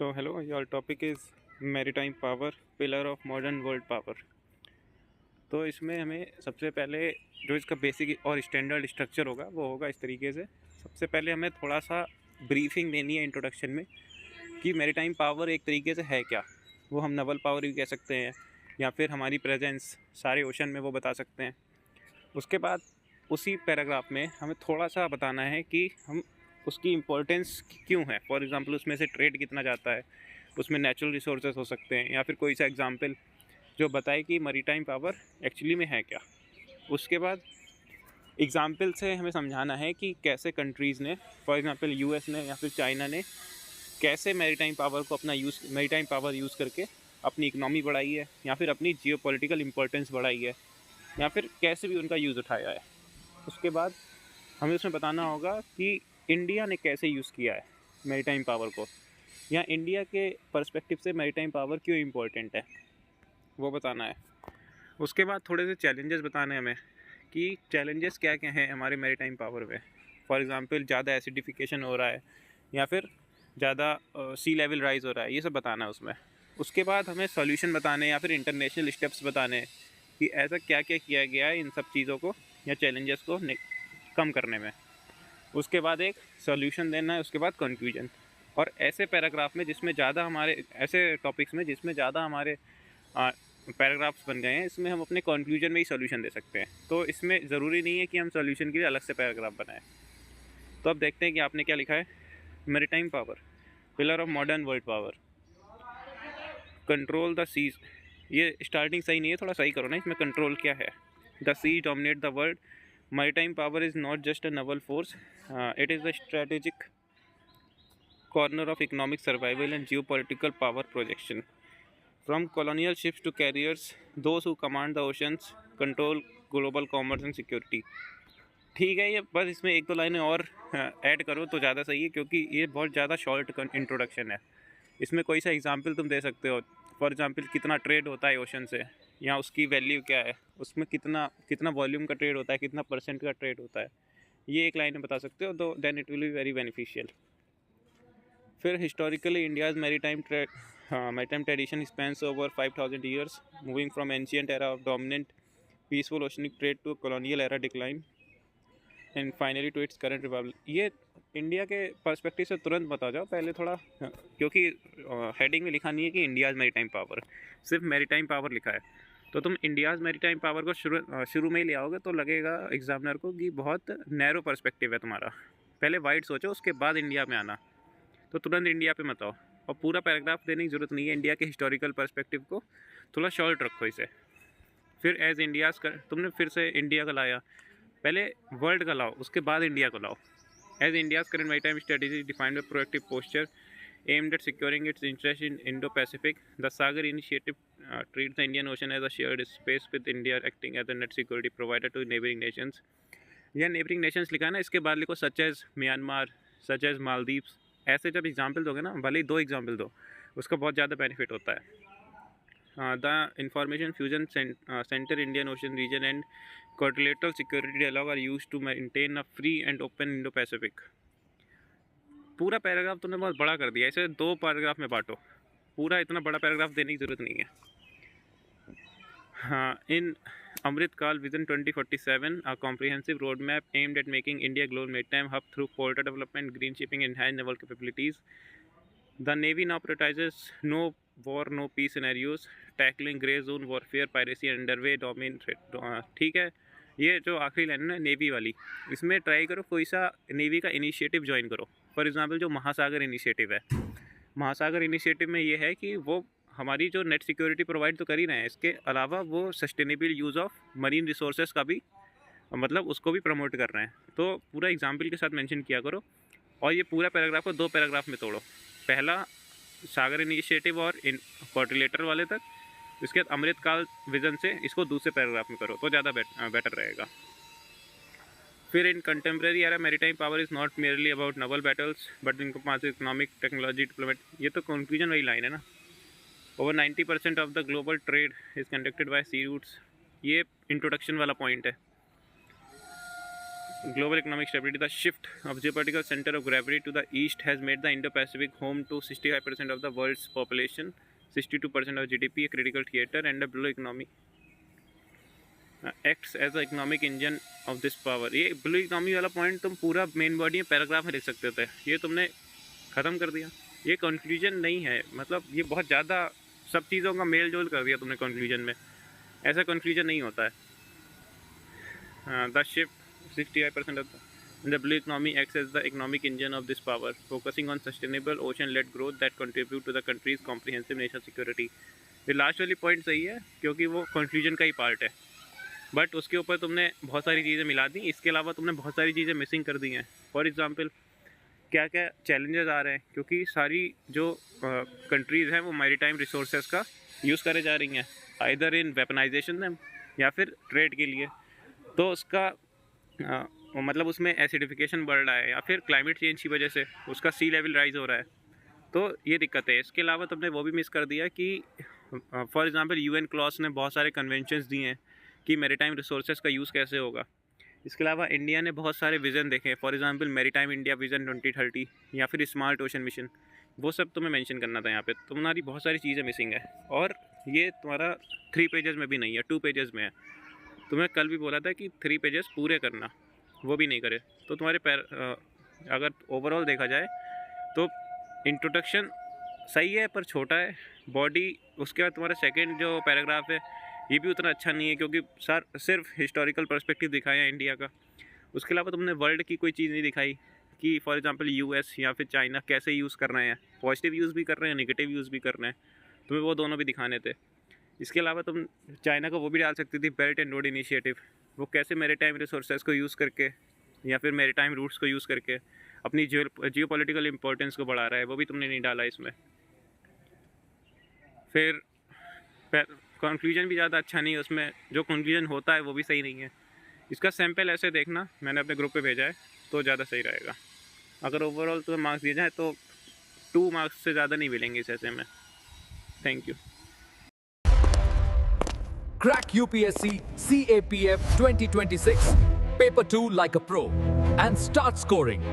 So hello, your topic is maritime power, pillar of modern world power। तो इसमें हमें सबसे पहले जो इसका बेसिक और स्टैंडर्ड स्ट्रक्चर होगा वो होगा इस तरीके से। सबसे पहले हमें थोड़ा सा ब्रीफिंग देनी है इंट्रोडक्शन में कि मैरीटाइम पावर एक तरीके से है क्या। वो हम नवल पावर भी कह सकते हैं या फिर हमारी प्रेजेंस सारे ओशन में वो बता सकते हैं। उसके बाद उसी पैराग्राफ में हमें थोड़ा सा बताना है कि हम उसकी इम्पोर्टेंस क्यों है। फॉर एग्ज़ाम्पल उसमें से ट्रेड कितना जाता है, उसमें नेचुरल रिसोर्सेज हो सकते हैं या फिर कोई सा एग्जांपल जो बताए कि मैरीटाइम पावर एक्चुअली में है क्या। उसके बाद एग्जांपल से हमें समझाना है कि कैसे कंट्रीज़ ने, फॉर एग्जांपल यूएस ने या फिर चाइना ने, कैसे मैरीटाइम पावर को अपना मैरीटाइम पावर यूज़ करके अपनी इकनॉमी बढ़ाई है या फिर अपनी जियोपॉलिटिकल इम्पोर्टेंस बढ़ाई है या फिर कैसे भी उनका यूज़ उठाया है। उसके बाद हमें उसमें बताना होगा कि इंडिया ने कैसे यूज़ किया है मैरीटाइम पावर को, या इंडिया के पर्सपेक्टिव से मैरीटाइम पावर क्यों इम्पोर्टेंट है, वो बताना है। उसके बाद थोड़े से चैलेंजेस बताने हैं हमें कि चैलेंजेस क्या क्या हैं हमारे मैरीटाइम पावर में। फॉर एग्ज़ाम्पल ज़्यादा एसिडिफिकेशन हो रहा है या फिर ज़्यादा सी लेवल राइज हो रहा है, ये सब बताना है उसमें। उसके बाद हमें सॉल्यूशन बताने या फिर इंटरनेशनल स्टेप्स बताने कि ऐसा क्या क्या किया गया है इन सब चीज़ों को या चैलेंजेस को कम करने में। उसके बाद एक सॉल्यूशन देना है, उसके बाद कंक्लूजन। और ऐसे पैराग्राफ में जिसमें ज़्यादा हमारे ऐसे टॉपिक्स में जिसमें ज़्यादा हमारे पैराग्राफ्स बन गए हैं, इसमें हम अपने कंक्लूजन में ही सॉल्यूशन दे सकते हैं। तो इसमें ज़रूरी नहीं है कि हम सॉल्यूशन के लिए अलग से पैराग्राफ बनाएं। तो अब देखते हैं कि आपने क्या लिखा है। Maritime power, pillar of modern world power, control the seas. ये स्टार्टिंग सही नहीं है, थोड़ा सही करो ना, इसमें कंट्रोल क्या है। The seas dominate the world. Maritime power is not just a naval force, it is a strategic corner of economic survival and geopolitical power projection. From colonial ships to carriers, those who command the oceans control global commerce and security। ठीक है, ये बस इसमें एक दो लाइनें और add करो तो ज़्यादा सही है, क्योंकि ये बहुत ज़्यादा शॉर्ट इंट्रोडक्शन है। इसमें कोई सा एग्जांपल तुम दे सकते हो। फॉर एग्जांपल कितना ट्रेड होता है ओशन से, या उसकी वैल्यू क्या है, उसमें कितना कितना वॉल्यूम का ट्रेड होता है, कितना परसेंट का ट्रेड होता है, ये एक लाइन में बता सकते हो, तो then it will be very beneficial. फिर historically India's maritime tradition spans over 5000 years, moving from ancient era of dominant peaceful oceanic trade to colonial era decline and finally to its current republic. ये India के perspective से तुरंत बता जाओ पहले थोड़ा, क्योंकि हेडिंग में लिखा नहीं है कि इंडियाज़ मैरीटाइम पावर, सिर्फ मैरीटाइम पावर लिखा है। तो तुम इंडियाज़ मैरीटाइम पावर को शुरू में ही ले आओगे तो लगेगा एग्जामिनर को कि बहुत नैरो पर्सपेक्टिव है तुम्हारा। पहले वाइड सोचो, उसके बाद इंडिया में आना। तो तुरंत इंडिया पे मत आओ, और पूरा पैराग्राफ देने की ज़रूरत नहीं है। इंडिया के हिस्टोरिकल पर्सपेक्टिव को थोड़ा शॉर्ट रखो इसे। फिर एज इंडियाज़ का तुमने फिर से इंडिया का लाया, पहले वर्ल्ड का लाओ, उसके बाद इंडिया को लाओ। As India's current maritime strategy defined by proactive posture aimed at securing its interest in Indo-Pacific, the Sagar Initiative treats the Indian Ocean as a shared space with India acting as a net security provider to neighboring nations। यह neighboring nations लिखा है ना, इसके बाद लिखो such as Myanmar, such as Maldives. ऐसे जब example दोगे ना, भले ही 2 एग्जाम्पल दो, उसका बहुत ज़्यादा बेनिफिट होता है। The information fusion centre Indian ocean region and quadrilateral security dialogue are used to maintain a free and open Indo-Pacific। पूरा पैराग्राफ तुमने बहुत बड़ा कर दिया, इसे 2 पैराग्राफ में बांटो, पूरा इतना बड़ा पैराग्राफ देने की ज़रूरत नहीं है। हाँ, इन अमृतकाल vision 2047 a comprehensive roadmap aimed at making India global maritime hub through port development, green shipping, enhanced naval capabilities। The Navy now prioritizes no war no peace scenarios, tackling grey zone warfare, piracy and underway domain threat। ठीक है, ये जो आखिरी line है ना navy वाली, इसमें try करो कोई सा नेवी का इनिशिएटिव ज्वाइन करो। फॉर एग्जांपल जो महासागर इनिशिएटिव है, महासागर इनिशिएटिव में ये है कि वो हमारी जो नेट सिक्योरिटी प्रोवाइड तो कर ही रहे हैं, इसके अलावा वो sustainable use of marine resources का भी, मतलब उसको भी प्रमोट कर रहे हैं। तो पूरा एग्जाम्पल के साथ मेंशन किया करो, और ये पूरा पैराग्राफ को 2 पैराग्राफ में तोड़ो। पहला सागर इनिशिएटिव और क्वाड्रिलेटरल वाले तक, इसके बाद अमृतकाल विजन से इसको दूसरे पैराग्राफ में करो तो ज़्यादा बेटर रहेगा। फिर in contemporary era maritime power is not merely about naval battles but encompasses economic technology diplomat. ये तो कंक्लूजन वाली लाइन है ना। Over 90% of the global trade is conducted by sea routes. ये इंट्रोडक्शन वाला पॉइंट है। global economic stability, the shift of geopolitical center of gravity to the east has made the Indo-Pacific home to 65% of the world's population, 62% of GDP, a critical theater, and a blue economy acts as the economic engine of this power. ये blue economy वाला point तुम पूरा main body में paragraph में लिख सकते थे, ये तुमने ख़त्म कर दिया। ये कंक्लूजन नहीं है, मतलब ये बहुत ज़्यादा सब चीज़ों का मेल जोल कर दिया तुमने कंक्लूजन में। ऐसा कंक्लूजन नहीं होता है। The shift 65% of the blue economy acts as the economic engine of this power, focusing on sustainable ocean-led growth that contribute to the country's comprehensive national security. ये लास्ट वाली पॉइंट सही है क्योंकि वो कंक्लूजन का ही पार्ट है, but उसके ऊपर तुमने बहुत सारी चीज़ें मिला दी। इसके अलावा तुमने बहुत सारी चीज़ें मिसिंग कर दी हैं। फॉर एग्ज़ाम्पल क्या क्या चैलेंजेस आ रहे हैं, क्योंकि सारी जो कंट्रीज़ हैं वो मैरीटाइम रिसोर्सेज का यूज़ करे जा रही हैं, आइदर इन वेपनाइजेशन या फिर ट्रेड के लिए। तो उसका मतलब उसमें एसिडिफिकेशन बढ़ रहा है या फिर क्लाइमेट चेंज की वजह से उसका सी लेवल राइज हो रहा है, तो ये दिक्कत है। इसके अलावा तुमने वो भी मिस कर दिया कि फॉर एग्ज़ाम्पल यूएन क्लॉज ने बहुत सारे कन्वेंशंस दिए हैं कि मैरीटाइम रिसोर्सेज का यूज़ कैसे होगा। इसके अलावा इंडिया ने बहुत सारे विज़न देखे, for example maritime India vision 2030 या फिर स्मार्ट ओशन मिशन, वो सब तुम्हें मेंशन करना था। यहाँ पे तुम्हारी बहुत सारी चीज़ें मिसिंग है, और ये तुम्हारा 3 पेजेस में भी नहीं है, 2 पेजेस में है। तुम्हें कल भी बोला था कि 3 पेजेस पूरे करना, वो भी नहीं करे। तो तुम्हारे अगर ओवरऑल देखा जाए तो इंट्रोडक्शन सही है पर छोटा है, बॉडी। उसके बाद तुम्हारा सेकंड जो पैराग्राफ है ये भी उतना अच्छा नहीं है, क्योंकि सिर्फ हिस्टोरिकल पर्सपेक्टिव दिखाया है इंडिया का। उसके अलावा तुमने वर्ल्ड की कोई चीज़ नहीं दिखाई कि फॉर एग्जांपल यूएस या फिर चाइना कैसे यूज़ कर रहे हैं, पॉजिटिव यूज़ भी कर रहे हैं, नेगेटिव यूज़ भी कर रहे हैं, तुम्हें वो दोनों भी दिखाने थे। इसके अलावा तुम चाइना को वो भी डाल सकती थी, बेल्ट एंड रोड इनिशिएटिव, वो कैसे मैरीटाइम रिसोर्सेज को यूज़ करके या फिर मैरीटाइम रूट्स को यूज़ करके अपनी जियोपॉलिटिकल इंपॉर्टेंस को बढ़ा रहा है, वो भी तुमने नहीं डाला इसमें। फिर कंक्लूजन भी ज़्यादा अच्छा नहीं है, उसमें जो कंक्लूजन होता है वो भी सही नहीं है। इसका सैम्पल ऐसे देखना, मैंने अपने ग्रुप पे भेजा है, तो ज़्यादा सही रहेगा। अगर ओवरऑल तुम्हें मार्क्स दिए जाए तो 2 मार्क्स से ज़्यादा नहीं मिलेंगे इस ऐसे में। Thank you. Crack UPSC CAPF 2026 Paper 2 like a pro and start scoring.